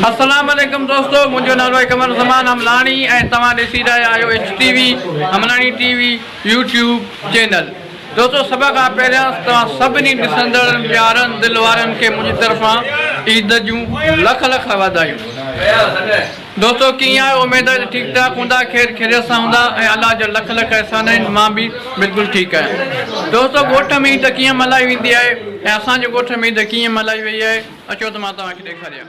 अस्सलाम वालेकुम दोस्तों, मुझो नालो कमर ज़मान हमलानी ऐं तव्हां ॾिसी रहिया आहियो HTV हमलानी TV YouTube चैनल। दोस्तों, सभ खां पहिरियां तव्हां सभिनी ॾिसंदड़ प्यारनि दिलि वारनि खे मुंहिंजी तरफ़ां ईद जूं लख लख वाधायूं। दोस्तों, कीअं आहियो? उमेद आहे ठीकु ठाक हूंदा, ख़ैर ख़ैरियत सां हूंदा ऐं अलाह जा लख लख एहसान आहिनि। मां बि बिल्कुलु ठीकु आहियां। दोस्तों, ॻोठ में ईद कीअं मल्हाई वेंदी आहे ऐं असांजे ॻोठ में ईद कीअं मल्हाई वई आहे, अचो त मां तव्हांखे ॾेखारियां।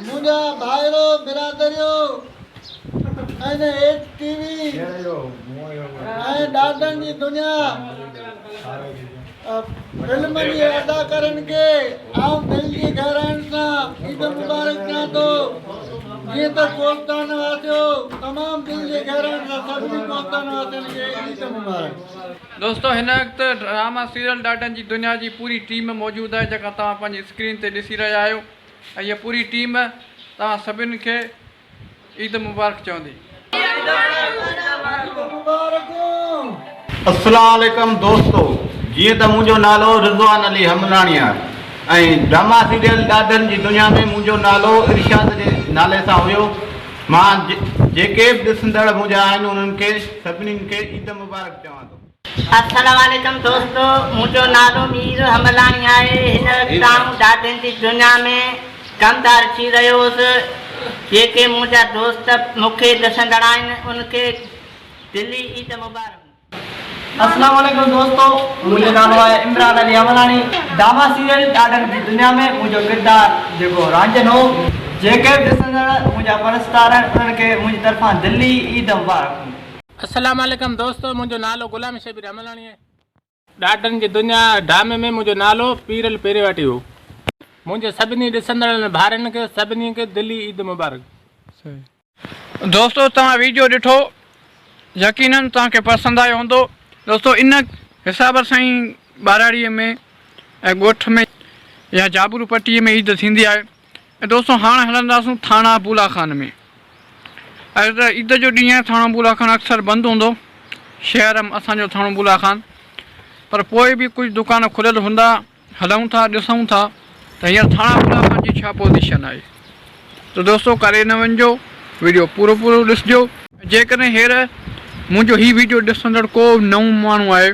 मुझा भाइरो बिरादरियो HTV ॾाढनि जी दुनिया फिल्म जी अदाकारनि खे आउं दिलि जी गहराइनि सां ईद मुबारक चवां थो। जीअं त कोस्तान वासियो तमामु दिलि जी गहराइनि सां सभिनी कोस्तान वासियुनि खे ईद मुबारक। दोस्तों, हिन वक़्तु ड्रामा सीरियल ॾाढनि जी दुनिया जी पूरी टीम मौजूदु आहे, जेका तव्हां पंहिंजी स्क्रीन ते ॾिसी रहिया आहियो। ऐं इहा पूरी टीम तव्हां सभिनि खे ईद मुबारक चवंदी। अस्सलाम वालेकुम दोस्तों, जीअं त मुंहिंजो नालो रिज़वान अली हमलानी आहे ऐं ड्रामा सीरियल ॾाढनि जी दुनिया में मुंहिंजो नालो इरशाद जे नाले सां हुयो। मां जेके बि ॾिसंदड़ मुंहिंजा आहिनि उन्हनि खे सभिनीनि खे ईद मुबारक चवां थो। अस्सलाम वालेकुम दोस्तों, मुंहिंजो नालो मीर हमलानी आहे। हिन वक़्तु आउं ॾाढनि जी दुनिया में कमदार थी रहियो हुउसि। जेके मुंहिंजा दोस्त मूंखे ॾिसंदड़ आहिनि उनखे दिली ईद मुबारक। अस्सलाम वालेकुम दोस्तों, मुंहिंजो नालो आहे इमरान अली हमलानी। ड्रामा सीरियल ॾाढनि जी दुनिया में मुंहिंजो किरदारु जेको रांझन हो। जेके बि ॾिसंदड़ मुंहिंजा परस्तार आहिनि उन्हनि खे मुंहिंजी तरफ़ां दिली ईद मुबारक। अस्सलाम वालेकुम दोस्तों, मुंहिंजो नालो गुलाम शबीर हमलानी आहे। ॾाढनि जी दुनिया ड्रामे में मुंहिंजो नालो पीरल पेरे वटी हो। मुंहिंजे सभिनी ॾिसंदड़ भाउरनि खे सभिनी खे दिली ईद मुबारक। दोस्तों, तव्हां वीडियो ॾिठो, यकीनन तव्हांखे पसंदि आयो हूंदो। दोस्तों इन हिसाब सां ई ॿाराड़ीअ में ऐं ॻोठ में या जाबरू पट्टीअ में ईद थींदी आहे। ऐं दोस्तों हाणे हलंदासीं थाणा बुला खान में। ऐं त ईद जो ॾींहुं आहे, थाणा बुला खान अक्सर बंदि हूंदो शहर में असांजो थाणो बुला खान, पर पोइ बि कुझु दुकान खुलियल हूंदा। हलूं था ॾिसूं था त हींअर थाणा बुला खान जी छा पोज़ीशन आहे। त दोस्तों करे न वञिजो, वीडियो पूरो ॾिसिजो। जेकॾहिं हींअर मुंहिंजो हीउ वीडियो ॾिसंदड़ को नओं माण्हू आहे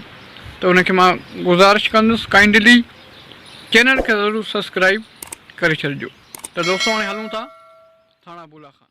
त उनखे मां गुज़ारिश कंदुसि काइंडली चैनल खे ज़रूरु सब्सक्राइब करे छॾिजो। त दोस्तों हाणे हलूं था थाणा बुला खान।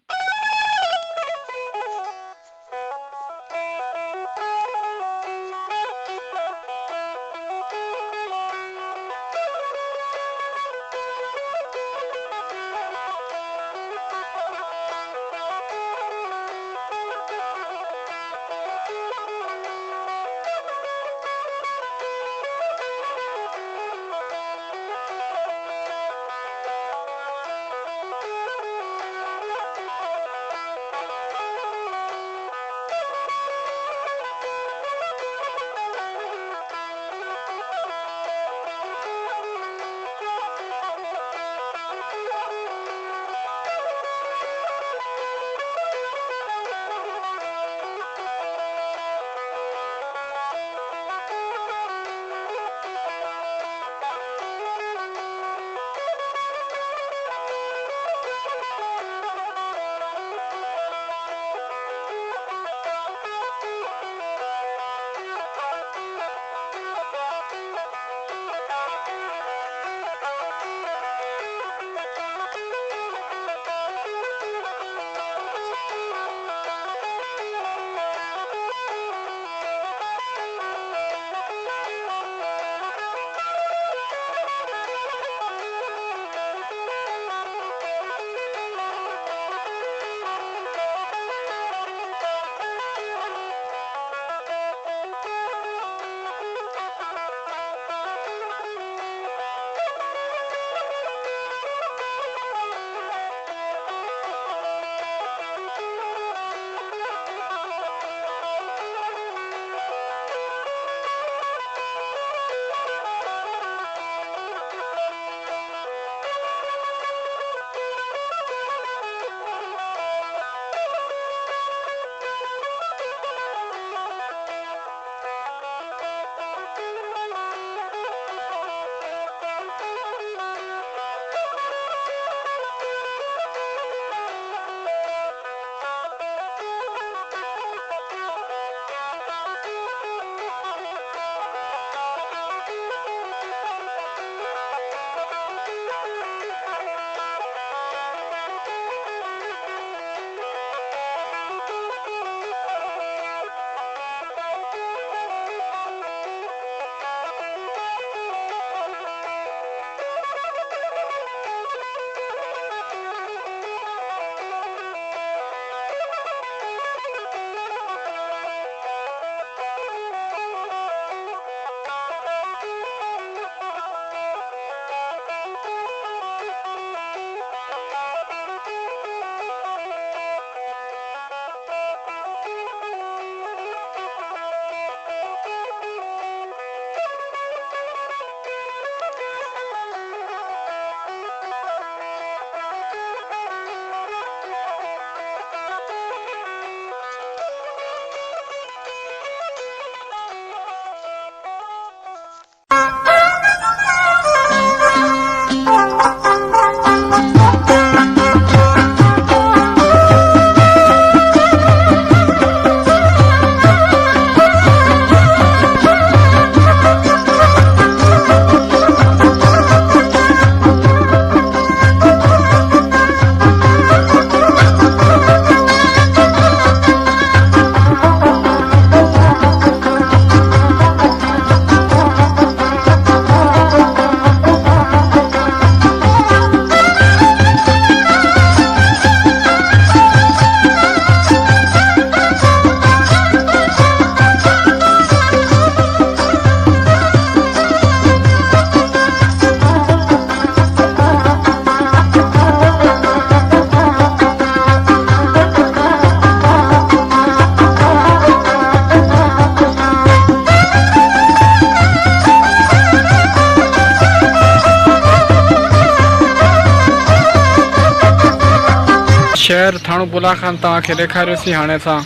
शहर थाणो बुला खान तव्हांखे ॾेखारियोसीं। हाणे असां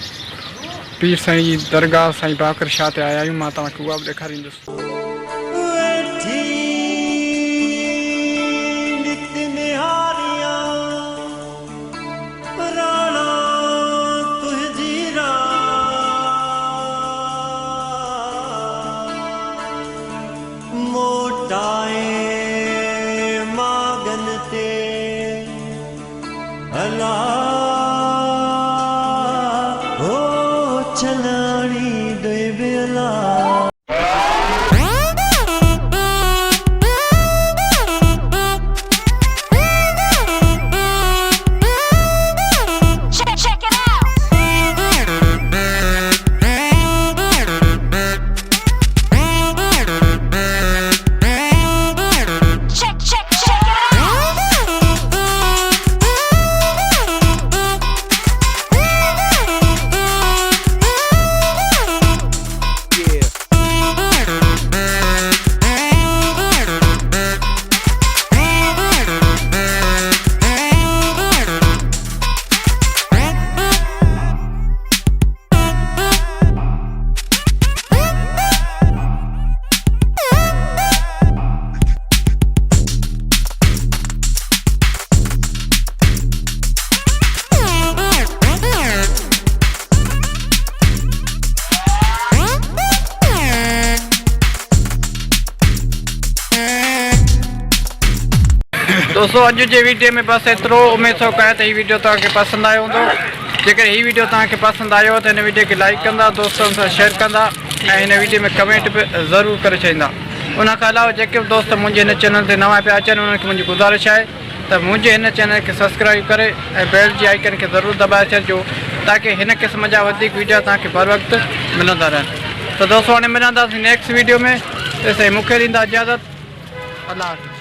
पीर साईं जी दरगाह साईं बाकर शाह ते आया आहियूं। मां तव्हांखे उहा बि ॾेखारींदुसि। दोस्तों अॼु जे वीडियो में बस एतिरो। उमेद थो कयां त हीअ वीडियो तव्हांखे पसंदि आयो हूंदो। जेकर हीअ वीडियो तव्हांखे पसंदि आयो त हिन वीडियो खे लाइक कंदा, दोस्तनि सां शेयर कंदा ऐं हिन वीडियो में कमेंट बि ज़रूरु करे छॾींदा। उन खां अलावा जेके बि दोस्त मुंहिंजे हिन चैनल ते नवां पिया अचनि उन्हनि खे मुंहिंजी गुज़ारिश आहे त मुंहिंजे हिन चैनल खे सब्सक्राइब करे ऐं बेल जी आइकन खे ज़रूरु दॿाए छॾिजो ताकी हिन क़िस्म जा वधीक वीडियो तव्हांखे बर वक़्तु मिलंदा रहनि। त दोस्तों हाणे मिलंदासीं नेक्स्ट वीडियो में। तेसिताईं मूंखे ॾींदा इजाज़त। अल्लाह हाफ़िज़।